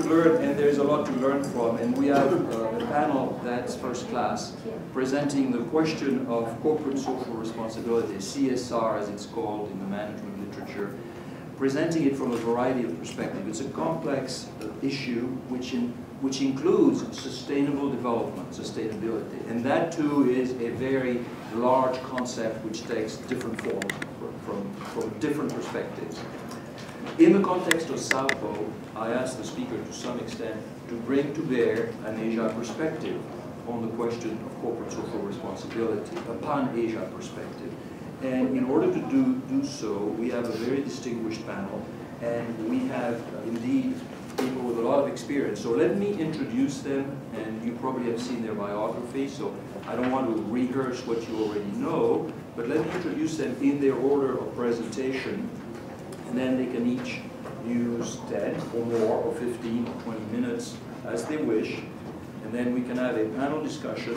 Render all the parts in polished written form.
to learn, and there's a lot to learn from. And we have a panel that's first class, presenting the question of corporate social responsibility, CSR as it's called in the management literature, presenting it from a variety of perspectives. It's a complex issue which includes sustainable development, sustainability. And that too is a very large concept which takes different forms from different perspectives. In the context of SAUPO, I asked the speaker to some extent to bring to bear an Asia perspective on the question of corporate social responsibility, a pan-Asia perspective. And in order to do so, we have a very distinguished panel, and we have indeed people with a lot of experience. So let me introduce them, and you probably have seen their biography, so I don't want to rehearse what you already know, but let me introduce them in their order of presentation, and then they can each use 10 or more, or 15 or 20 minutes as they wish, and then we can have a panel discussion,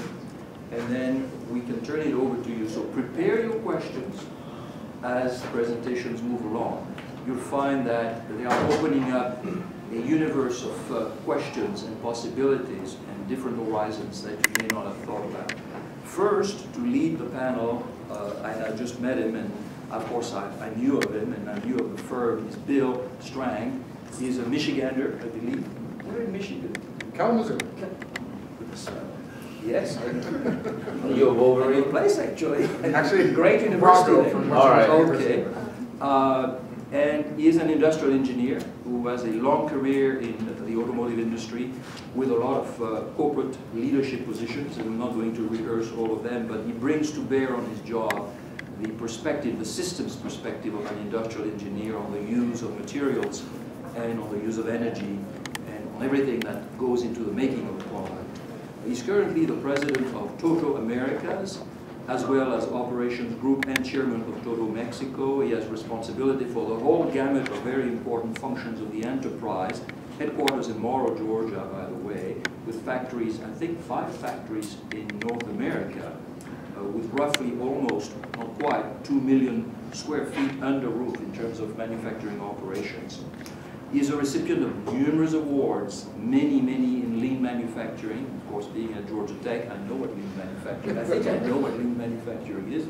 and then we can turn it over to you. So prepare your questions as presentations move along. You'll find that they are opening up a universe of questions and possibilities and different horizons that you may not have thought about. First, to lead the panel, I just met him, and of course I knew of him, and I knew of the firm, is Bill Strang. He's a Michigander, I believe. Where in Michigan? Kalamazoo. Yes. You're over in place, actually. Actually, great university. All right. Okay. And he is an industrial engineer who has a long career in the automotive industry with a lot of corporate leadership positions, and I'm not going to rehearse all of them, but he brings to bear on his job the perspective, the systems perspective of an industrial engineer on the use of materials and on the use of energy and on everything that goes into the making of a product. He's currently the president of Toto Americas, as well as operations group and chairman of Toto Mexico. He has responsibility for the whole gamut of very important functions of the enterprise, headquarters in Morrow, Georgia, by the way, with factories, I think 5 factories in North America, with roughly almost, not quite, 2 million square feet under roof in terms of manufacturing operations. He is a recipient of numerous awards, many in lean manufacturing. Of course, being at Georgia Tech, I know what lean manufacturing is. I think I know what lean manufacturing is.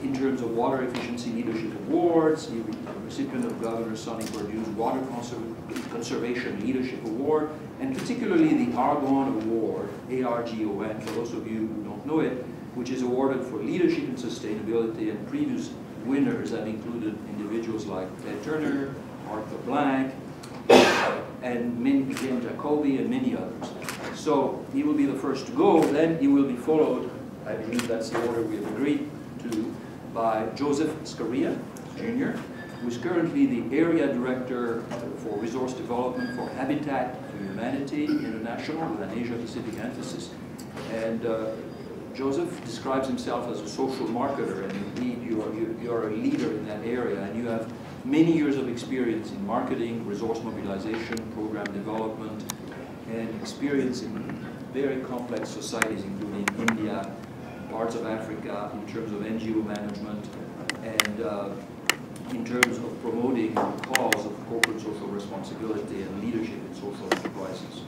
In terms of water efficiency leadership awards, he is a recipient of Governor Sonny Perdue's Water Conservation Leadership Award, and particularly the Argonne Award, A-R-G-O-N, for those of you who don't know it, which is awarded for leadership and sustainability, and previous winners have included individuals like Ted Turner, Arthur Blank, and Jim Jacoby, and many others. So he will be the first to go, then he will be followed, I believe that's the order we have agreed to, by Joseph Scaria, Jr., who is currently the Area Director for Resource Development for Habitat for Humanity International, with an Asia-Pacific emphasis. And Joseph describes himself as a social marketer, and indeed you are a leader in that area, and you have many years of experience in marketing, resource mobilization, program development, and experience in very complex societies, including India, parts of Africa, in terms of NGO management, and in terms of promoting the cause of corporate social responsibility and leadership in social enterprises.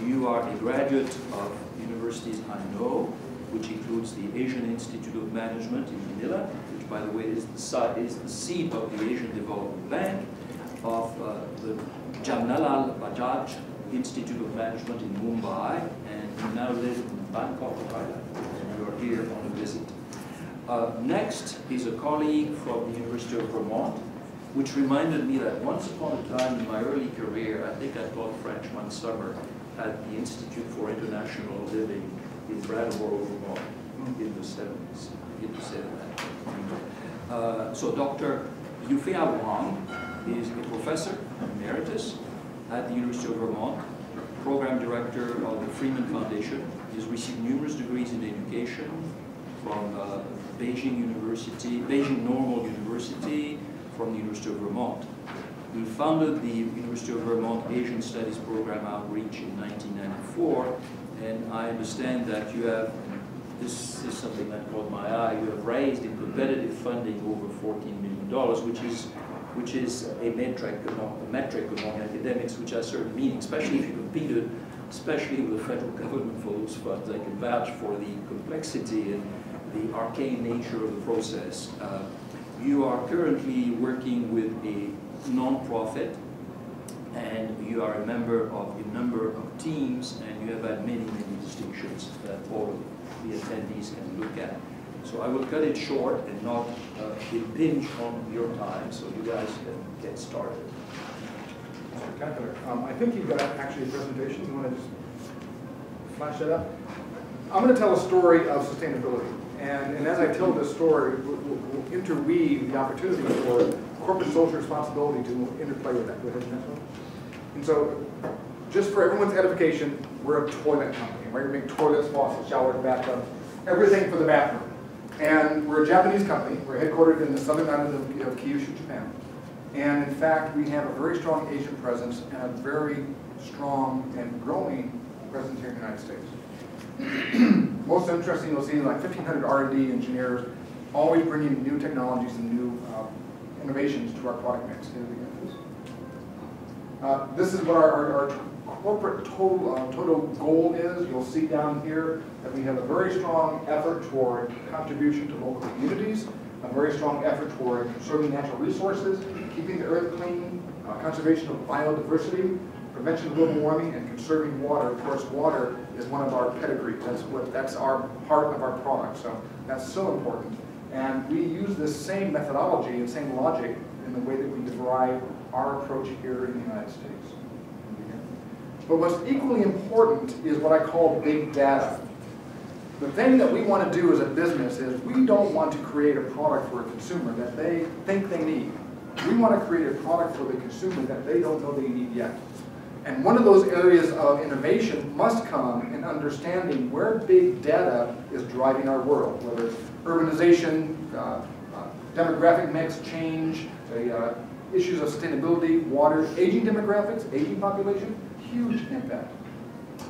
You are a graduate of universities I know, which includes the Asian Institute of Management in Manila, which, by the way, is the seat of the Asian Development Bank, of the Jamnalal Bajaj Institute of Management in Mumbai, and you now live in Bangkok, Thailand, and you are here on a visit. Next is a colleague from the University of Vermont, which reminded me that once upon a time in my early career, I think I taught French one summer at the Institute for International Living in Brattleboro, Vermont, in the 70s. So Dr. Yufei Wang is a professor emeritus at the University of Vermont, program director of the Freeman Foundation. He's received numerous degrees in education from Beijing Normal University, from the University of Vermont. He founded the University of Vermont Asian Studies Program Outreach in 1994, and I understand that you have, this is something that caught my eye, you have raised in competitive funding over $14 million, which is a metric among academics, which has certain meaning, especially if you competed, especially with the federal government for those funds. I can vouch for the complexity and the arcane nature of the process. You are currently working with a non-profit, and you are a member of a number of teams, and you have had many, many distinctions that all of the attendees can look at. So I will cut it short and not impinge on your time, so you guys can get started. Spectacular. I think you've got actually a presentation. You want to just flash that up? I'm going to tell a story of sustainability. And as I tell this story, we'll interweave the opportunity for corporate social responsibility to interplay with that. Go ahead, next one. And so, just for everyone's edification, we're a toilet company. Right? We make toilets, faucets, showers, bathtubs, everything for the bathroom. And we're a Japanese company. We're headquartered in the southern island of Kyushu, Japan. And in fact, we have a very strong Asian presence and a very strong and growing presence here in the United States. Most interesting, you'll see like 1,500 R&D engineers always bringing new technologies and new innovations to our product mix. This is what our corporate total goal is. You'll see down here that we have a very strong effort toward contribution to local communities, a very strong effort toward conserving natural resources, keeping the earth clean, conservation of biodiversity, prevention of global warming, and conserving water. Of course, water is one of our pedigree. That's our part of our product. So that's so important. And we use this same methodology and same logic in the way that we derive our approach here in the United States. But what's equally important is what I call big data. The thing that we want to do as a business is we don't want to create a product for a consumer that they think they need. We want to create a product for the consumer that they don't know they need yet. And one of those areas of innovation must come in understanding where big data is driving our world, whether it's urbanization, demographic mix change, issues of sustainability, water, aging demographics, aging population, huge impact.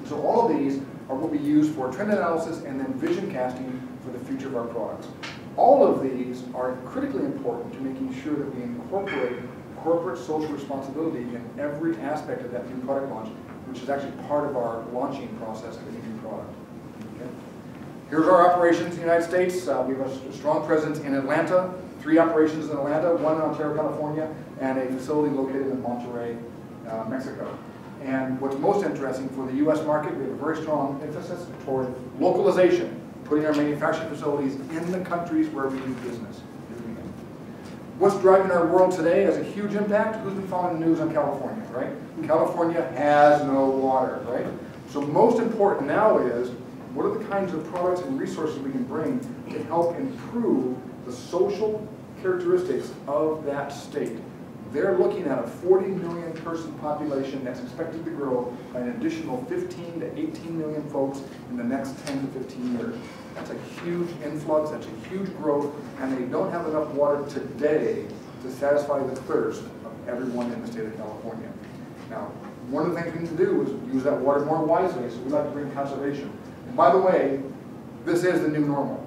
So all of these are what we use for trend analysis and then vision casting for the future of our products. All of these are critically important to making sure that we incorporate corporate social responsibility in every aspect of that new product launch, which is actually part of our launching process of any new product. Okay. Here's our operations in the United States. We have a strong presence in Atlanta, 3 operations in Atlanta, 1 in Ontario, California, and a facility located in Monterrey, Mexico. And what's most interesting for the U.S. market, we have a very strong emphasis toward localization, putting our manufacturing facilities in the countries where we do business. What's driving our world today has a huge impact. Who's been following the news on California, right? California has no water, right? So most important now is, what are the kinds of products and resources we can bring to help improve the social characteristics of that state? They're looking at a 40 million person population that's expected to grow by an additional 15 to 18 million folks in the next 10 to 15 years. That's a huge influx, that's a huge growth, and they don't have enough water today to satisfy the thirst of everyone in the state of California. Now, one of the things we need to do is use that water more wisely, so we like to bring conservation. And by the way, this is the new normal.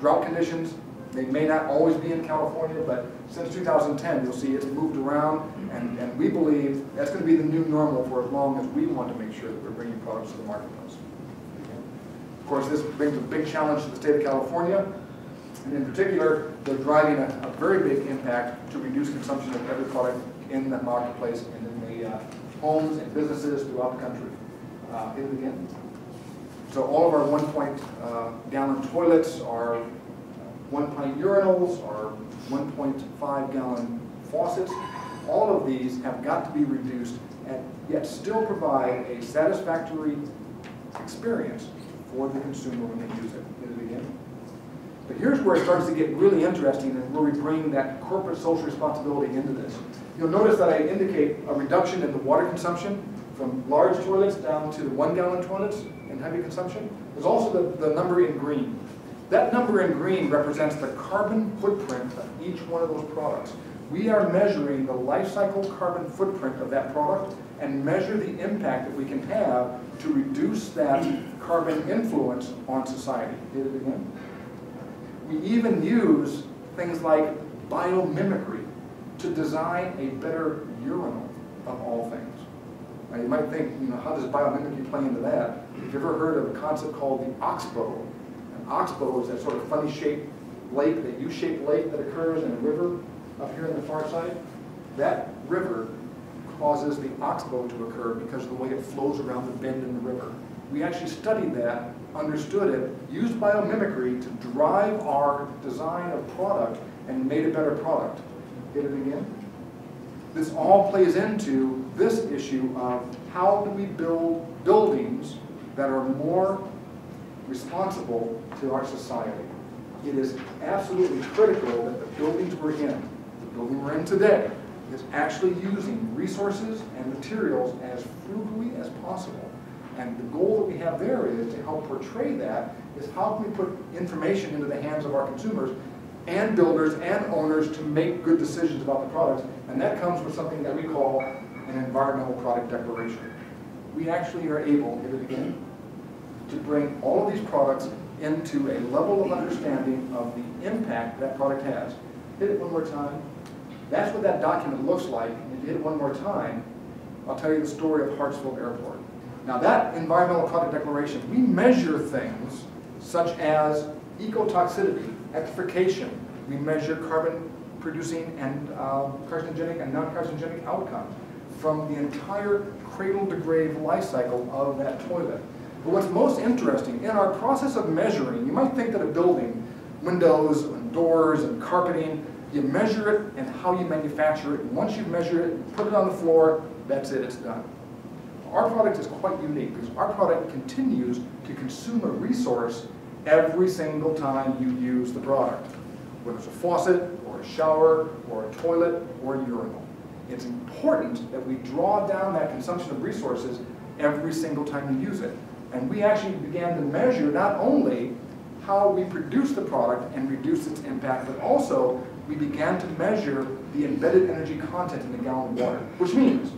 Drought conditions, they may not always be in California, but since 2010, you'll see it's moved around, and we believe that's going to be the new normal for as long as we want to make sure that we're bringing products to the marketplace. Of course, this brings a big challenge to the state of California, and in particular, they're driving a very big impact to reduce consumption of every product in the marketplace and in the homes and businesses throughout the country. Hit it again. So all of our 1-gallon toilets, our 1-pint urinals, our 1.5-gallon faucets, all of these have got to be reduced and yet still provide a satisfactory experience for the consumer when they use it. Hit it again. But here's where it starts to get really interesting and where we bring that corporate social responsibility into this. You'll notice that I indicate a reduction in the water consumption from large toilets down to the 1-gallon toilets in heavy consumption. There's also the number in green. That number in green represents the carbon footprint of each one of those products. We are measuring the life cycle carbon footprint of that product and measure the impact that we can have to reduce that carbon influence on society. Did it again? We even use things like biomimicry to design a better urinal of all things. Now you might think, how does biomimicry play into that? Have you ever heard of a concept called the oxbow? An oxbow is that sort of funny shaped lake, that U-shaped lake that occurs in a river up here on the far side. That river causes the oxbow to occur because of the way it flows around the bend in the river. We actually studied that, understood it, used biomimicry to drive our design of product and made a better product. Get it again? This all plays into this issue of how do we build buildings that are more responsible to our society. It is absolutely critical that the buildings we're in, the building we're in today, is actually using resources and materials as frugally as possible. And the goal that we have there is to help portray that is how can we put information into the hands of our consumers and builders and owners to make good decisions about the products. And that comes with something that we call an environmental product declaration. We actually are able, hit it again, to bring all of these products into a level of understanding of the impact that product has. Hit it one more time. That's what that document looks like. And if you hit it one more time, I'll tell you the story of Hartsfield Airport. Now that environmental product declaration, we measure things such as ecotoxicity, electrification. We measure carbon producing and carcinogenic and non-carcinogenic outcomes from the entire cradle to grave life cycle of that toilet. But what's most interesting, in our process of measuring, you might think that a building, windows and doors and carpeting, you measure it and how you manufacture it. And once you measure it, you put it on the floor, that's it, it's done. Our product is quite unique because our product continues to consume a resource every single time you use the product, whether it's a faucet or a shower or a toilet or a urinal. It's important that we draw down that consumption of resources every single time you use it. And we actually began to measure not only how we produce the product and reduce its impact, but also we began to measure the embedded energy content in the gallon of water, which means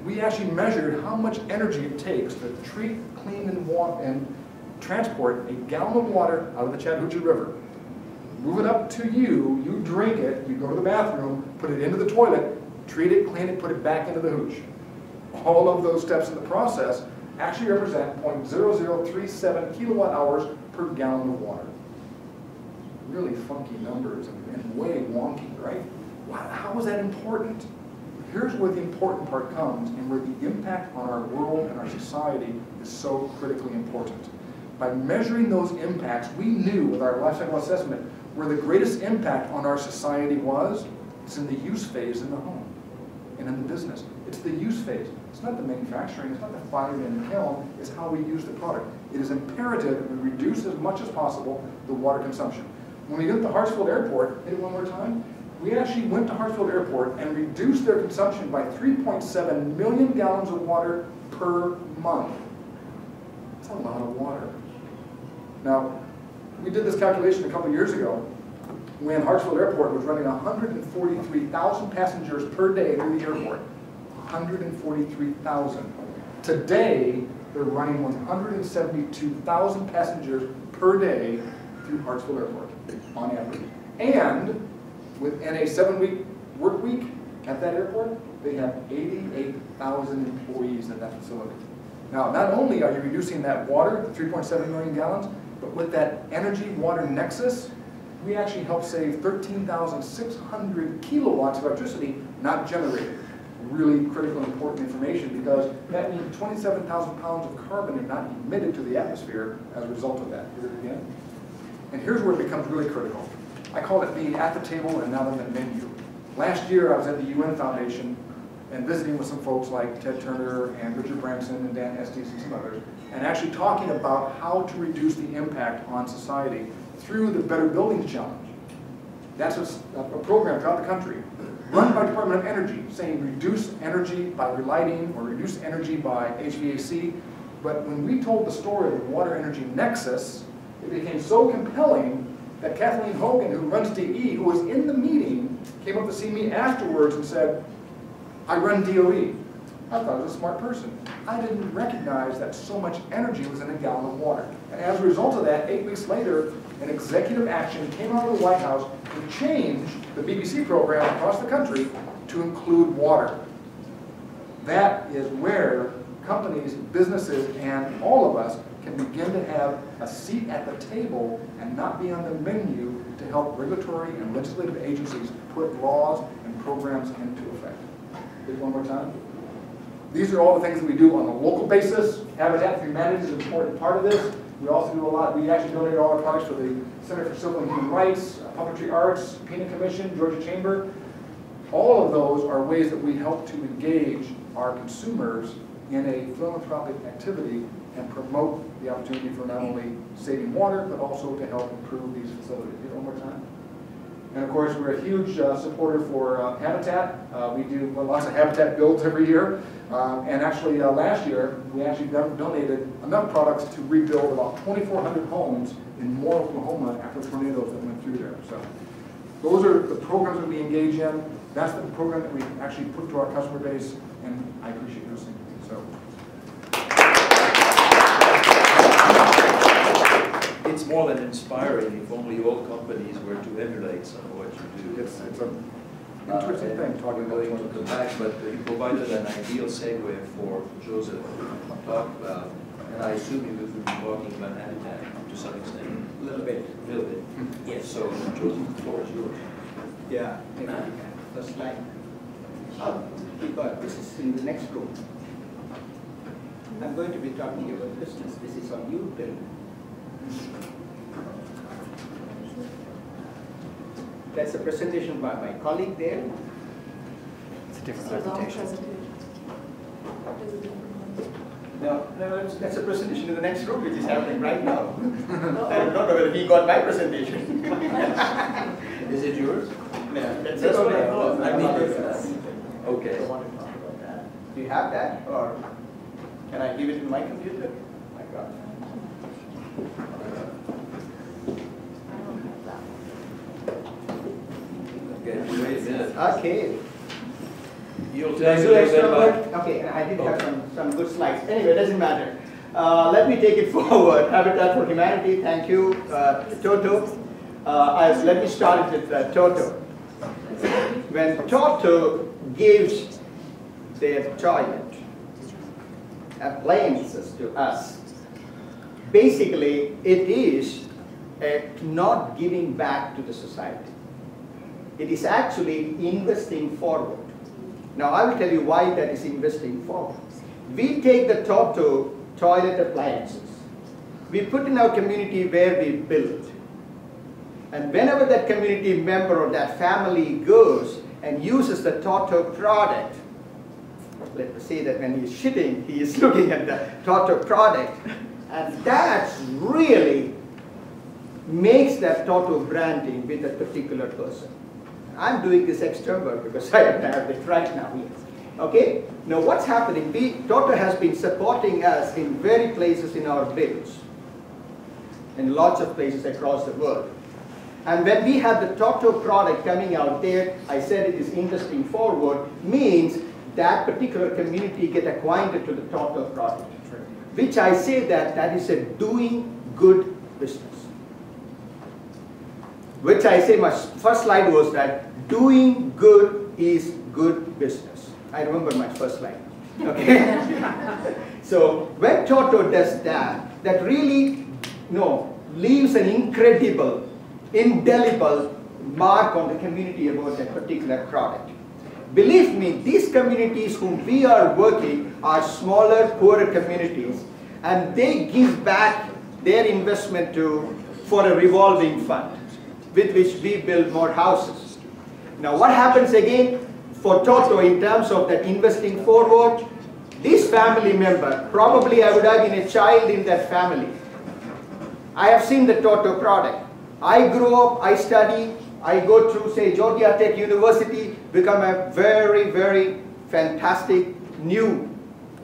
we actually measured how much energy it takes to treat, clean, and transport a gallon of water out of the Chattahoochee River. Move it up to you, you drink it, you go to the bathroom, put it into the toilet, treat it, clean it, put it back into the hooch. All of those steps in the process actually represent 0.0037 kilowatt hours per gallon of water. Really funky numbers and way wonky, right? Wow, how is that important? Here's where the important part comes and where the impact on our world and our society is so critically important. By measuring those impacts, we knew with our life cycle assessment where the greatest impact on our society was. It's in the use phase in the home and in the business. It's the use phase. It's not the manufacturing, it's not the firing in the kiln, it's how we use the product. It is imperative that we reduce as much as possible the water consumption. When we get to Hartsfield Airport, hit it one more time, we actually went to Hartsfield Airport and reduced their consumption by 3.7 million gallons of water per month. That's a lot of water. Now, we did this calculation a couple years ago when Hartsfield Airport was running 143,000 passengers per day through the airport. 143,000. Today, they're running 172,000 passengers per day through Hartsfield Airport, on average. And within a 7-week work week at that airport, they have 88,000 employees at that facility. Now, not only are you reducing that water, 3.7 million gallons, but with that energy water nexus, we actually help save 13,600 kilowatts of electricity not generated. Really critical and important information because that means 27,000 pounds of carbon are not emitted to the atmosphere as a result of that. Hear it again? And here's where it becomes really critical. I call it being at the table and not on the menu. Last year I was at the UN Foundation and visiting with some folks like Ted Turner and Richard Branson and Dan Estes and some others, and actually talking about how to reduce the impact on society through the Better Buildings Challenge. That's a program throughout the country run by Department of Energy saying reduce energy by relighting or reduce energy by HVAC. But when we told the story of the water energy nexus, it became so compelling that Kathleen Hogan, who runs DE, who was in the meeting, came up to see me afterwards and said, I run DOE. I thought I was a smart person. I didn't recognize that so much energy was in a gallon of water. And as a result of that, 8 weeks later, an executive action came out of the White House to change the BBC program across the country to include water. That is where companies, businesses, and all of us can begin to have a seat at the table and not be on the menu to help regulatory and legislative agencies put laws and programs into effect. Please, one more time. These are all the things that we do on a local basis. Habitat for Humanity is an important part of this. We also do a lot. We actually donate all our products to the Center for Civil and Human Rights, Puppetry Arts, Peanut Commission, Georgia Chamber. All of those are ways that we help to engage our consumers in a philanthropic activity and promote the opportunity for not only saving water, but also to help improve these facilities. One more time. And of course, we're a huge supporter for Habitat. We do lots of Habitat builds every year. And actually, last year, we actually donated enough products to rebuild about 2,400 homes in Moore, Oklahoma after tornadoes that went through there. So those are the programs that we engage in. That's the program that we actually put to our customer base, and I appreciate you listening to me. So. It's more than inspiring if only all companies were to emulate some of what you do. It's an interesting thing talking about. We're going to come back, but you provided an ideal segue for Joseph to talk about, and I assume you will be talking about Habitat to some extent. A little bit. A little bit. Yes. So, Joseph, the floor is yours. Yeah, maybe we can. First slide. Because this is in the next room. I'm going to be talking about business. This is on you, Bill. That's a presentation by my colleague there. It's a different presentation. No, that's a presentation in the next room, which is happening right now. I don't know whether he got my presentation. Is it yours? No, that's what I thought. I mean, okay. I want to talk about that. Do you have that, or can I give it in my computer? My God. Okay, wait a minute. Okay. You'll tell me a little bit about. Okay, I did have some good slides. Anyway, it doesn't matter. Let me take it forward. Habitat for Humanity, thank you. Toto. Let me start it with Toto. When Toto gives their toilet appliances to us, basically it is not giving back to the society. It is actually investing forward. Now I will tell you why that is investing forward. We take the Toto toilet appliances, we put in our community where we build, and whenever that community member or that family goes and uses the Toto product, let us say that when he's shitting, he is looking at the Toto product, and that really makes that Toto branding with a particular person. I'm doing this extrovert because I have it right now here. Okay? Now what's happening? Toto has been supporting us in very places in our builds, in lots of places across the world. And when we have the Toto product coming out there, I said it is investing forward, means that particular community get acquainted to the Toto product. Which I say that is a doing good business. Which I say, my first slide was that doing good is good business. I remember my first slide. Okay? So when Toto does that, that really leaves an incredible, indelible mark on the community about that particular product. Believe me, these communities whom we are working are smaller, poorer communities, and they give back their investment for a revolving fund with which we build more houses. Now what happens again for Toto in terms of that investing forward? This family member, probably I would have been a child in that family. I have seen the Toto product. I grew up, I study, I go through, say, Georgia Tech University, become a very, very fantastic new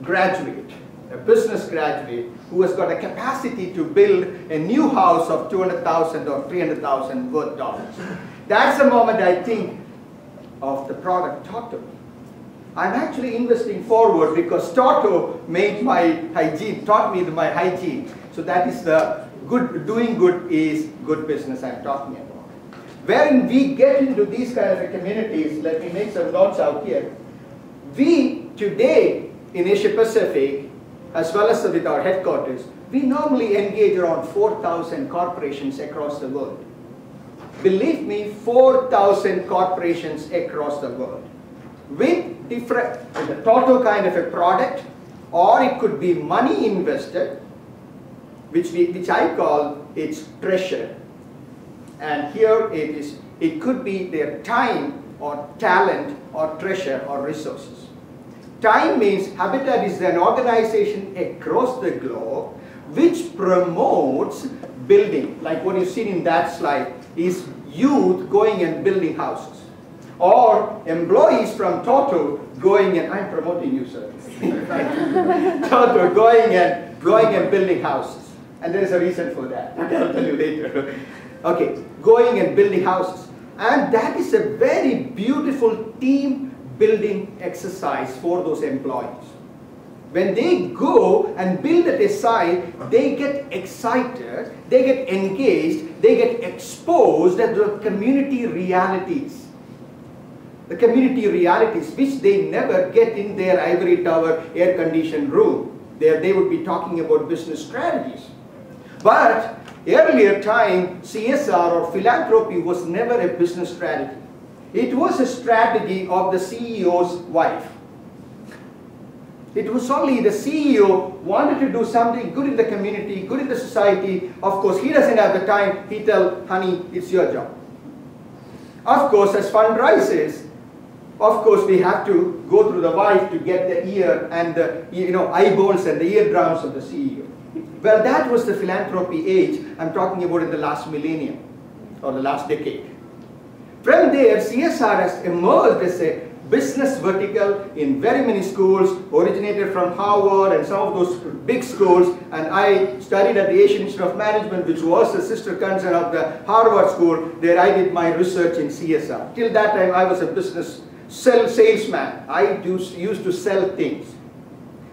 graduate, a business graduate who has got a capacity to build a new house of $200,000 or $300,000 worth dollars. That's the moment I think of the product Toto. I'm actually investing forward because Toto made my hygiene, taught me my hygiene. So that is the good, doing good is good business I'm talking about. Wherein we get into these kind of communities, let me make some notes out here. We today in Asia Pacific, as well as with our headquarters, we normally engage around 4,000 corporations across the world. Believe me, 4,000 corporations across the world with different, with a total kind of a product, or it could be money invested, which I call its treasure. And here it could be their time or talent or treasure or resources. Time means Habitat is an organization across the globe which promotes building, like what you see in that slide, is youth going and building houses. Or employees from Toto going and, I'm promoting you, sir. Toto going and building houses. And there is a reason for that. I'll tell you later. Okay, going and building houses. And that is a very beautiful team building exercise for those employees. When they go and build at a site, they get excited, they get engaged, they get exposed to the community realities. The community realities which they never get in their ivory tower air-conditioned room. There they would be talking about business strategies. But earlier time, CSR or philanthropy was never a business strategy. It was a strategy of the CEO's wife. It was only the CEO wanted to do something good in the community, good in the society. Of course, he doesn't have the time. He tells, honey, it's your job. Of course, as fund rises, of course, we have to go through the wife to get the ear and the eyeballs and the eardrums of the CEO. Well, that was the philanthropy age I'm talking about in the last millennium or the last decade. From there, CSR has emerged as a business vertical in very many schools, originated from Harvard and some of those big schools, and I studied at the Asian Institute of Management, which was a sister concern of the Harvard School. There I did my research in CSR. Till that time I was a business salesman. I used to sell things.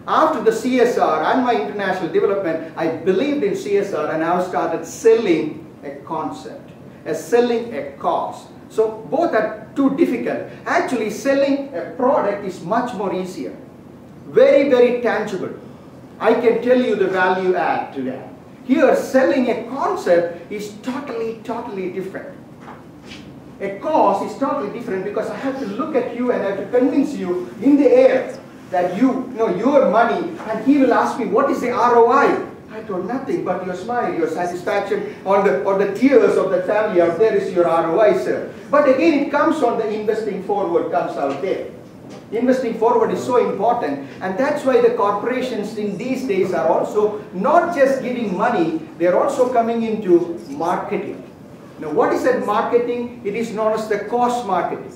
After the CSR and my international development, I believed in CSR and I started selling a concept, selling a cause. So both are too difficult. Actually, selling a product is much more easier. Very, very tangible. I can tell you the value add to that. Here, selling a concept is totally, totally different. A cause is totally different because I have to look at you and I have to convince you in the air that you know your money, and he will ask me, what is the ROI? I told nothing but your smile, your satisfaction, or the tears of the family out there is your ROI, sir. But again, it comes on the investing forward comes out there. Investing forward is so important, and that's why the corporations in these days are also not just giving money, they're also coming into marketing. Now, what is that marketing? It is known as the cost marketing.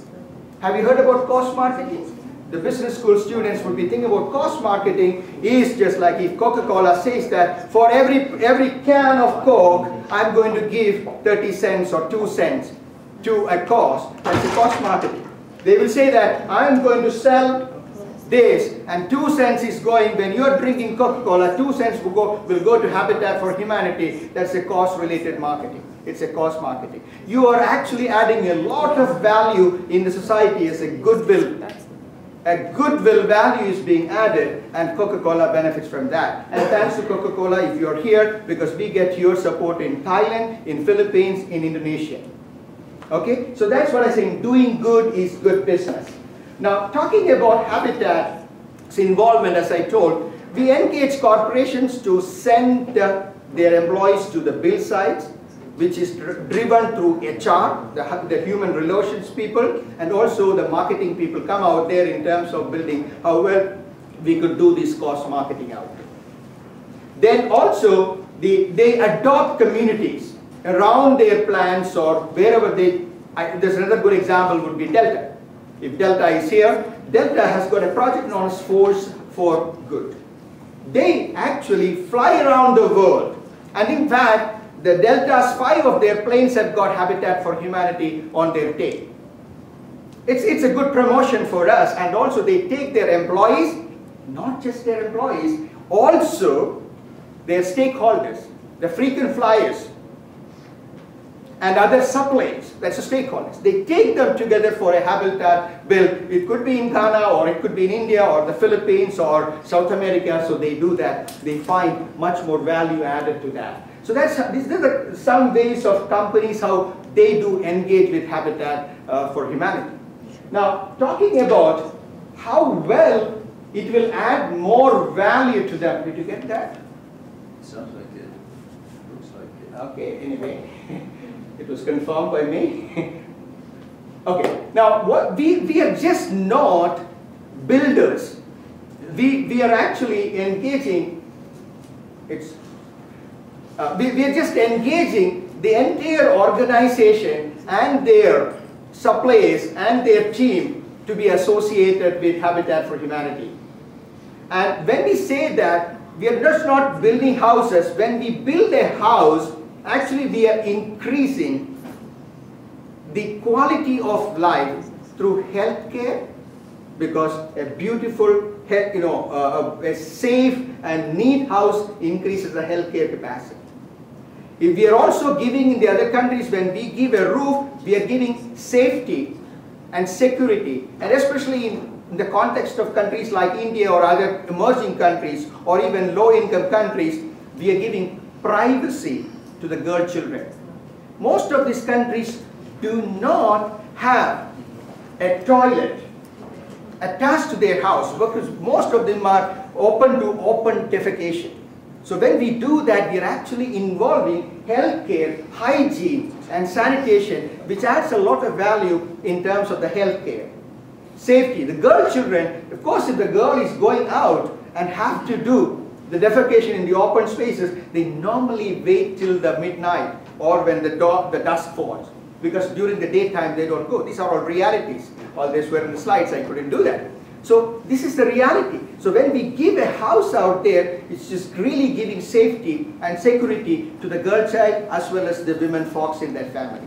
Have you heard about cost marketing? The business school students would be thinking about cost marketing is just like if Coca-Cola says that for every can of Coke, I'm going to give 30 cents or 2 cents to a cost. That's a cost marketing. They will say that I'm going to sell this and 2 cents is going, when you're drinking Coca-Cola, 2 cents will go to Habitat for Humanity. That's a cost-related marketing. It's a cost marketing. You are actually adding a lot of value in the society as a goodwill. A goodwill value is being added, and Coca-Cola benefits from that. And thanks to Coca-Cola if you're here, because we get your support in Thailand, in Philippines, in Indonesia. Okay? So that's what I'm saying. Doing good is good business. Now, talking about Habitat's involvement, as I told, we engage corporations to send their employees to the build sites, which is driven through HR, the human relations people, and also the marketing people come out there in terms of building how well we could do this cost marketing out there. Then also, they adopt communities around their plants or wherever there's another good example would be Delta. If Delta is here, Delta has got a project known as Force for Good. They actually fly around the world, and in fact, the Delta's 5 of their planes have got Habitat for Humanity on their tail. It's a good promotion for us, and also they take their employees, not just their employees, also their stakeholders, the frequent flyers. and other suppliers, that's the stakeholders. They take them together for a habitat build. It could be in Ghana, or it could be in India, or the Philippines, or South America. So they do that. They find much more value added to that. So these are some ways of companies how they do engage with Habitat for Humanity. Now, talking about how well it will add more value to them. Did you get that? Sounds like it. Looks like it. Okay, anyway, it was confirmed by me. Okay, now what we are just not builders. We are actually engaging, we are just engaging the entire organization and their suppliers and their team to be associated with Habitat for Humanity. And when we say that, we are just not building houses. When we build a house, actually we are increasing the quality of life through healthcare, because a beautiful, a safe and neat house increases the healthcare capacity. If we are also giving in the other countries, when we give a roof, we are giving safety and security, and especially in the context of countries like India or other emerging countries or even low-income countries, we are giving privacy to the girl children. Most of these countries do not have a toilet attached to their house, because most of them are open to open defecation. So when we do that, we are actually involving healthcare, hygiene, and sanitation, which adds a lot of value in terms of the healthcare. Safety. The girl children, of course, if the girl is going out and have to do the defecation in the open spaces, they normally wait till the midnight or when the dusk falls, because during the daytime they don't go. These are all realities. All this were in the slides, I couldn't do that. So this is the reality. So when we give a house out there, it's just really giving safety and security to the girl child as well as the women folks in that family.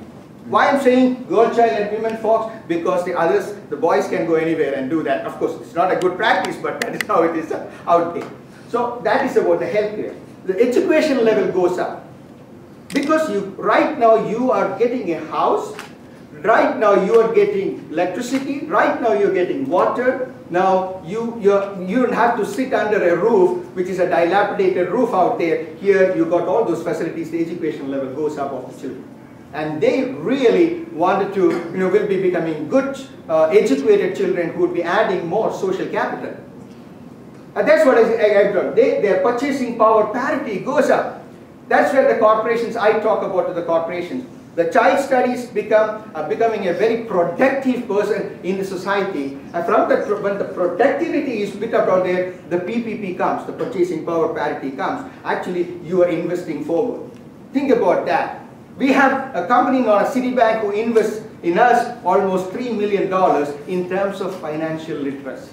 Why I'm saying girl child and women folks? Because the others, the boys can go anywhere and do that. Of course, it's not a good practice, but that is how it is out there. So that is about the healthcare. The education level goes up. Because right now you are getting a house, right now you are getting electricity, right now you're getting water. Now you don't have to sit under a roof, which is a dilapidated roof out there. Here you got all those facilities, the education level goes up of the children. And they really wanted to, will be becoming good, educated children who would be adding more social capital. And that's what I've done. Their purchasing power parity goes up. That's where the corporations, I talk about to the corporations. The child studies becoming a very productive person in the society. And from that, when the productivity is put up out there, the PPP comes, the purchasing power parity comes. Actually, you are investing forward. Think about that. We have a company called Citibank who invests in us almost $3 million in terms of financial literacy.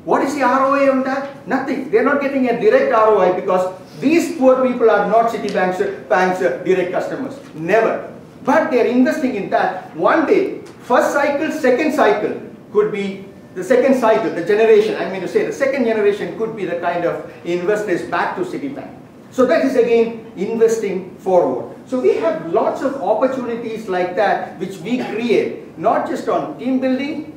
What is the ROI on that? Nothing. They're not getting a direct ROI because these poor people are not Citibank's direct customers. Never. But they're investing in that. One day, first cycle, second cycle could be the second cycle, the generation. I mean to say the second generation could be the kind of investors back to Citibank. So that is again investing forward. So we have lots of opportunities like that which we create, not just on team building.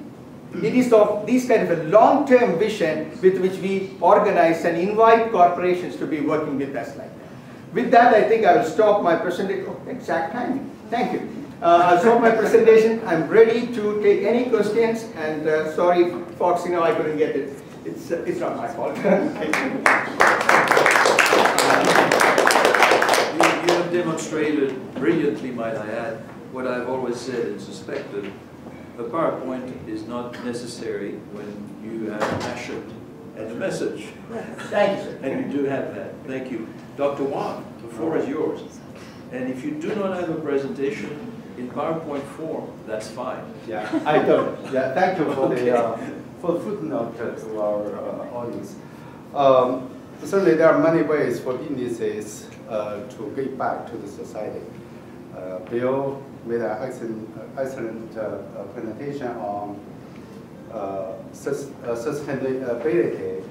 It is of this kind of a long-term vision with which we organize and invite corporations to be working with us like that. With that, I think I will stop my presentation. Oh, exact timing. Thank you. I'll stop my presentation. I'm ready to take any questions. And sorry, folks, I couldn't get it. It's not my fault. You have demonstrated brilliantly, might I add, what I've always said and suspected. A PowerPoint is not necessary when you have passion and a message. Thank you, sir. And you do have that. Thank you. Dr. Wang, the floor is yours. And if you do not have a presentation in PowerPoint form, that's fine. Yeah, I don't. Yeah, thank you for the footnote to our audience. Certainly, there are many ways for businesses to give back to the society. Bill made an excellent presentation on sustainability.